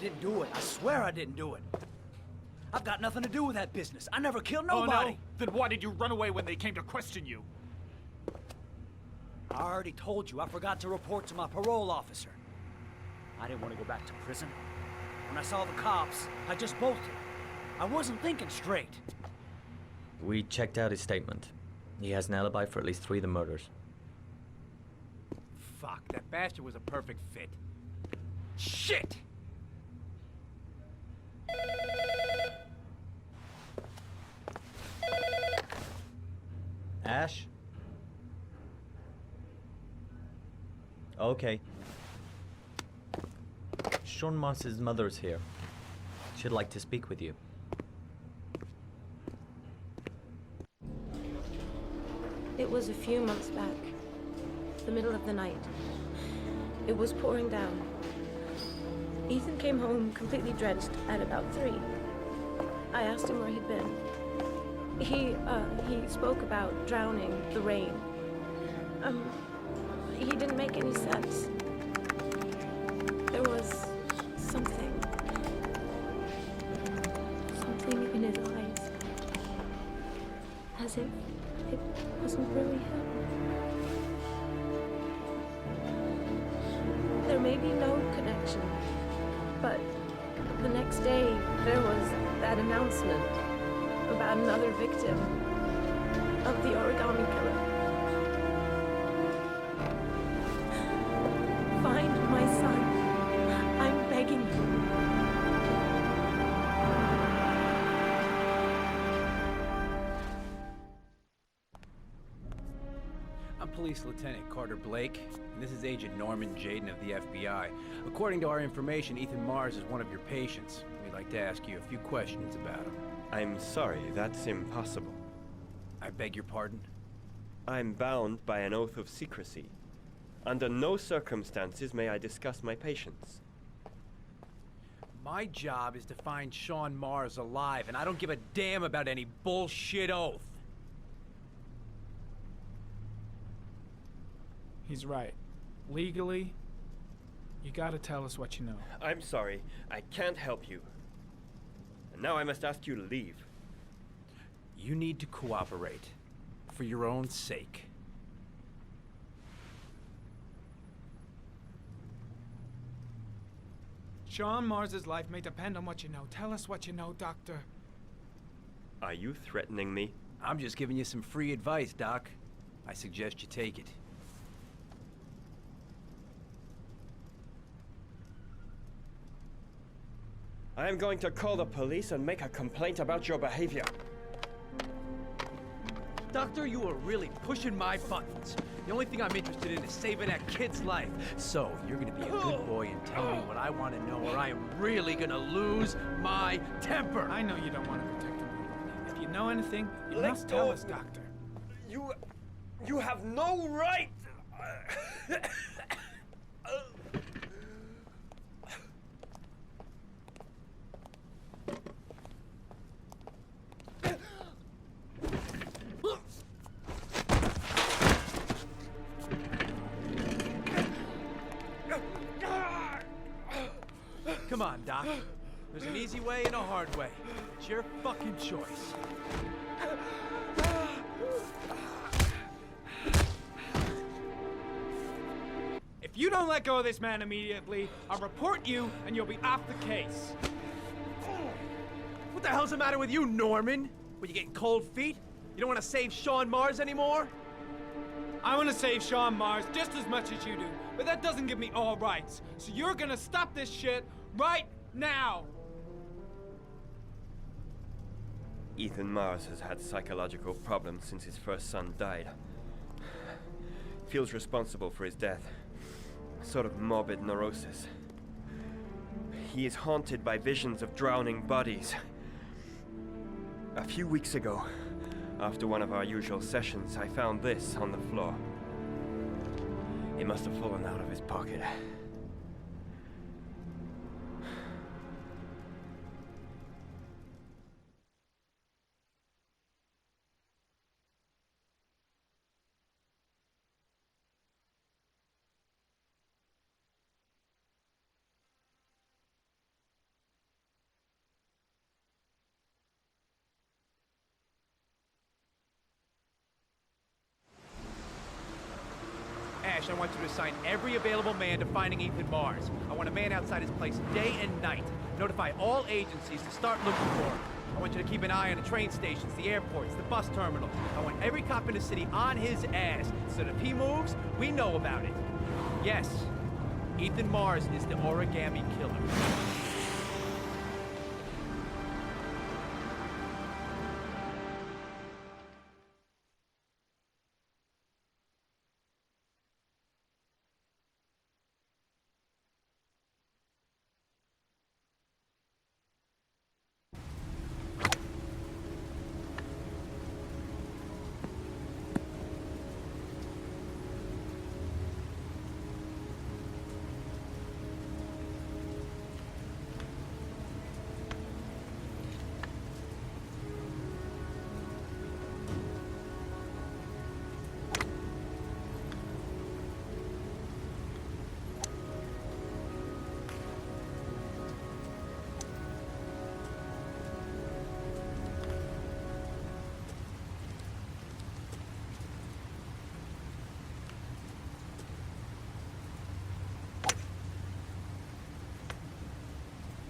didn't do it. I swear I didn't do it. I've got nothing to do with that business. I never killed nobody. Oh, no? Then why did you run away when they came to question you? I already told you I forgot to report to my parole officer. I didn't want to go back to prison. When I saw the cops, I just bolted. I wasn't thinking straight. We checked out his statement. He has an alibi for at least 3 of the murders. Fuck, that bastard was a perfect fit. Shit! Ash? Okay. Sean Mars's mother's here. She'd like to speak with you. It was a few months back. The middle of the night. It was pouring down. Ethan came home completely drenched at about 3. I asked him where he'd been. He spoke about drowning, the rain. He didn't make any sense. There was something in his eyes. As if it wasn't really him. There may be no connection, but the next day there was that announcement about another victim of the origami killer. Find my son. I'm begging you. I'm Police Lieutenant Carter Blake, and this is Agent Norman Jaden of the FBI. According to our information, Ethan Mars is one of your patients. We'd like to ask you a few questions about him. I'm sorry, that's impossible. I beg your pardon? I'm bound by an oath of secrecy. Under no circumstances may I discuss my patients. My job is to find Sean Mars alive, and I don't give a damn about any bullshit oath. He's right. Legally, you gotta tell us what you know. I'm sorry, I can't help you. And now I must ask you to leave. You need to cooperate, for your own sake. Sean Mars's life may depend on what you know. Tell us what you know, Doctor. Are you threatening me? I'm just giving you some free advice, Doc. I suggest you take it. I am going to call the police and make a complaint about your behavior. Doctor, you are really pushing my buttons. The only thing I'm interested in is saving that kid's life. So, you're gonna be a good boy and tell me what I want to know, or I am really gonna lose my temper. I know you don't want to protect him. If you know anything, you must tell us, Doctor. You have no right! Come on, Doc. There's an easy way and a hard way. It's your fucking choice. If you don't let go of this man immediately, I'll report you and you'll be off the case. What the hell's the matter with you, Norman? Were you getting cold feet? You don't want to save Sean Mars anymore? I want to save Sean Mars just as much as you do, but that doesn't give me all rights. So you're gonna stop this shit right now! Ethan Mars has had psychological problems since his first son died. Feels responsible for his death. A sort of morbid neurosis. He is haunted by visions of drowning bodies. A few weeks ago, after one of our usual sessions, I found this on the floor. It must have fallen out of his pocket. I want you to assign every available man to finding Ethan Mars. I want a man outside his place day and night. Notify all agencies to start looking for him. I want you to keep an eye on the train stations, the airports, the bus terminals. I want every cop in the city on his ass, so that if he moves, we know about it. Yes, Ethan Mars is the origami killer.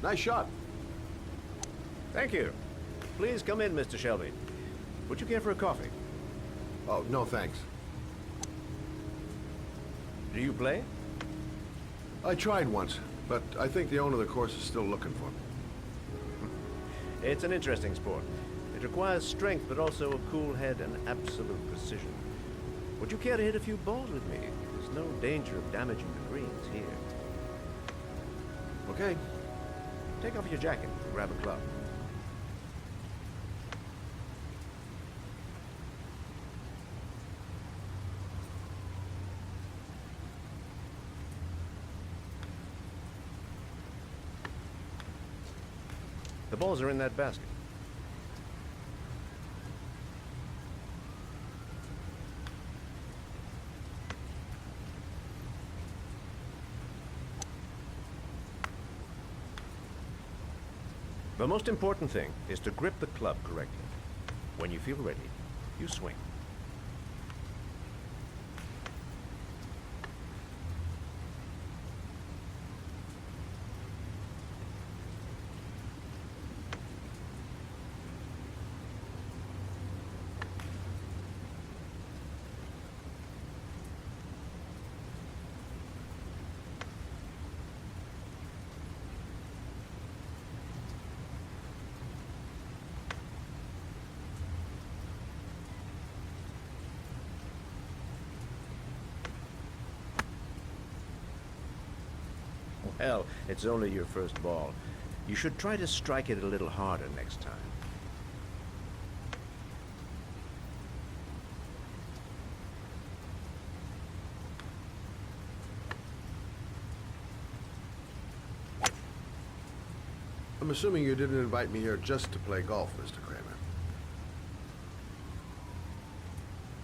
Nice shot. Thank you. Please come in, Mr. Shelby. Would you care for a coffee? Oh, no thanks. Do you play? I tried once, but I think the owner of the course is still looking for me. It's an interesting sport. It requires strength, but also a cool head and absolute precision. Would you care to hit a few balls with me? There's no danger of damaging the greens here. Okay. Take off your jacket and grab a club. The balls are in that basket. The most important thing is to grip the club correctly. When you feel ready, you swing. Well, it's only your first ball. You should try to strike it a little harder next time. I'm assuming you didn't invite me here just to play golf, Mr. Kramer.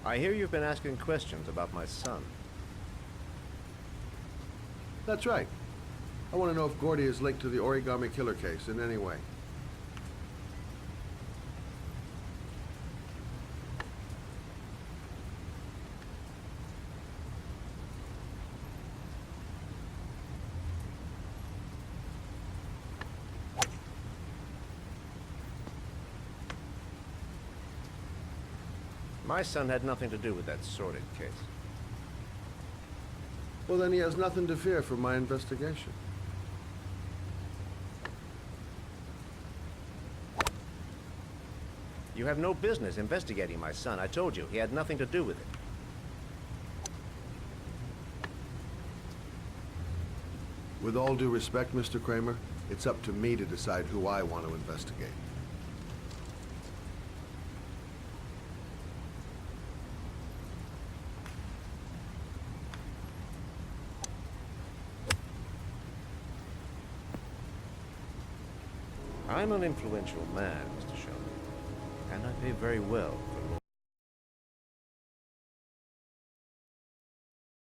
I hear you've been asking questions about my son. That's right. I want to know if Gordy is linked to the origami killer case in any way. My son had nothing to do with that sordid case. Well, then he has nothing to fear from my investigation. You have no business investigating my son. I told you, he had nothing to do with it. With all due respect, Mr. Kramer, it's up to me to decide who I want to investigate. I'm an influential man, Mr. Shelby, and I pay very well